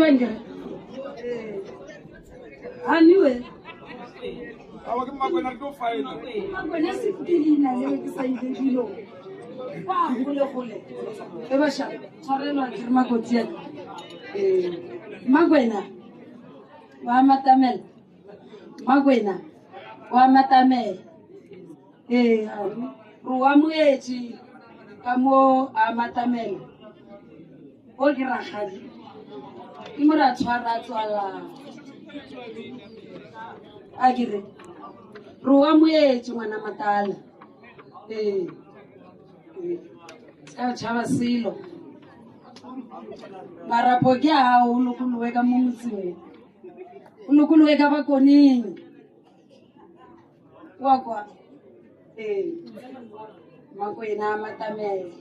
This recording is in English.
wenge anyway awa ke Makwena re tlo faena Makwena se fitilina le ke sa ile dilo wa gole e ba sha tshwarelwa ke makoti ya Makwena wa matamela Makwena wa matamela ruwa moetši ka mo a matamela o ke ragadi ke mora tshwara tswala a kere ruwa moetši ngwana matala sa tšhaba selo marapo ke a o lokolowe ka mo motseng o lokolowe ka bakoneng wa kwa Makwena matamela